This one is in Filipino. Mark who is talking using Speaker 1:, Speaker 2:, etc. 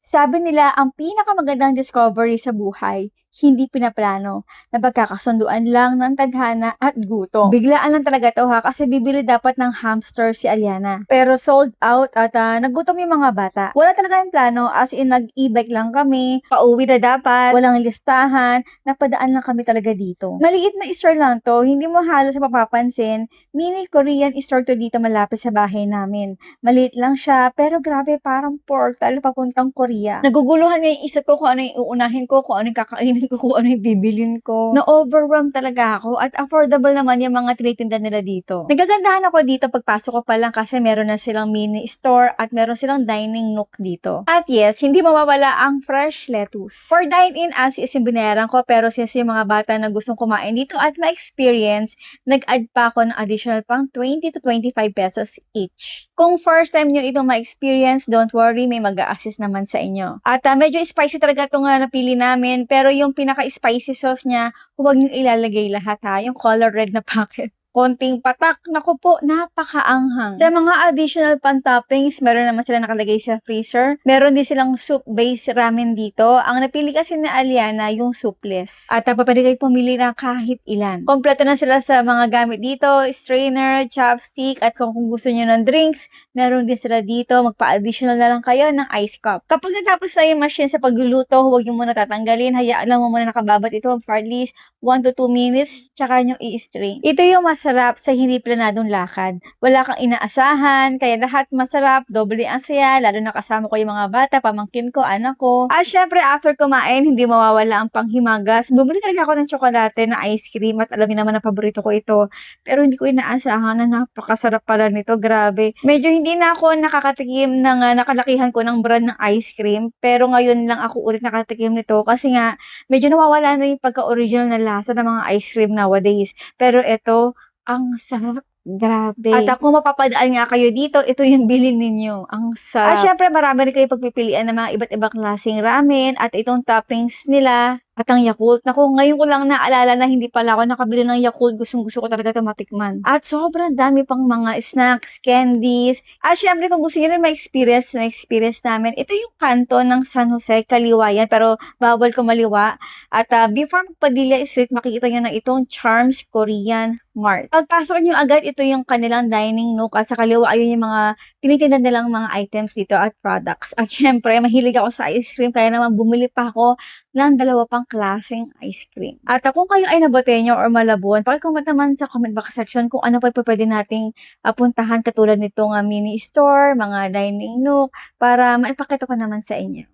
Speaker 1: Sabi nila ang pinakamagandang discovery sa buhay, hindi pinaplano, na pagkakasunduan lang ng tadhana at gutom. Biglaan lang talaga to ha, kasi bibili dapat ng hamster si Aliana. Pero sold out at nagutom yung mga bata. Wala talaga yung plano, as in nag-e-bike lang kami, pauwi na dapat, walang listahan, napadaan lang kami talaga dito. Maliit na store lang to, hindi mo halos mapapansin, mini Korean store to dito malapit sa bahay namin. Maliit lang siya, pero grabe parang portal papuntang Korea. Naguguluhan nga yung isip ko kung ano yung uunahin ko, kung ano yung kakainin ko, kung ano yung bibilin ko. Na-overwhelm talaga ako at affordable naman yung mga tinitinda nila dito. Nagagandahan ako dito pagpasok ko pa lang kasi meron na silang mini store at meron silang dining nook dito. At yes, hindi mawawala ang fresh lettuce. For dine-in as is yung binayaran ko, pero since yung mga bata na gustong kumain dito at ma-experience, nag-add pa ako ng additional pang 20 to 25 pesos each. Kung first time nyo itong ma-experience, don't worry, may mag-a-assist naman sa inyo. At medyo spicy talaga itong napili namin, pero yung pinaka-spicy sauce niya, huwag nyo ilalagay lahat ha, yung color red na packet. Konting patak, naku po, napakaanghang. Sa mga additional pan-toppings, meron naman sila nakalagay sa freezer. Meron din silang soup-based ramen dito. Ang napili kasi ni Aliana, yung soupless. At pwede kayo pumili na kahit ilan. Kompleto na sila sa mga gamit dito, strainer, chopstick, at kung gusto nyo ng drinks, meron din sila dito. Magpa-additional na lang kayo ng ice cup. Kapag natapos na yung machine sa pagluluto, huwag nyo muna tatanggalin. Hayaan lang mo muna nakababat ito for at least 1 to 2 minutes, tsaka nyo i-strain. Ito yung masarap sa hindi planadong lakad. Wala kang inaasahan, kaya lahat masarap, doble ang saya, lalo na kasama ko yung mga bata, pamangkin ko, anak ko. At syempre, after kumain, hindi mawawala ang panghimagas. Bumili talaga ako ng tsokolate na ice cream at alam niyo naman na paborito ko ito. Pero hindi ko inaasahan na napakasarap pala nito, grabe. Medyo hindi na ako nakakatikim ng nakalakihan ko ng brand ng ice cream, pero ngayon lang ako ulit nakatikim nito kasi nga medyo nawawala na yung pagka-original na lasa ng mga ice cream nowadays. Pero ito, ang sarap. Grabe. At kung mapapadaan nga kayo dito, ito yung bilhin ninyo. Ang sarap. At syempre, marami rin kayo pagpipilian ng mga iba't ibang klaseng ramen at itong toppings nila. At ang Yakult, naku, ngayon ko lang naalala na hindi pala ako nakabili ng Yakult. Gustong-gusto ko talaga ito matikman. At sobrang dami pang mga snacks, candies. At syempre, kung gusto nyo rin ma-experience namin, ito yung kanto ng San Jose, kaliwa yan, pero bawal kumaliwa. At before magpadilya street, makikita nyo na itong Charms Korean Mart. Pagpasok nyo agad, ito yung kanilang dining nook at sa kaliwa, ayun yung mga tinitinda nilang mga items dito at products. At syempre, mahilig ako sa ice cream, kaya naman bumili pa ako ng dalawa pang klaseng ice cream. At kung kayo ay Naboteño or Malabon, pakicomment naman sa comment box section kung ano pa pwede nating puntahan katulad nitong mini store, mga dining nook, para maipakita ko naman sa inyo.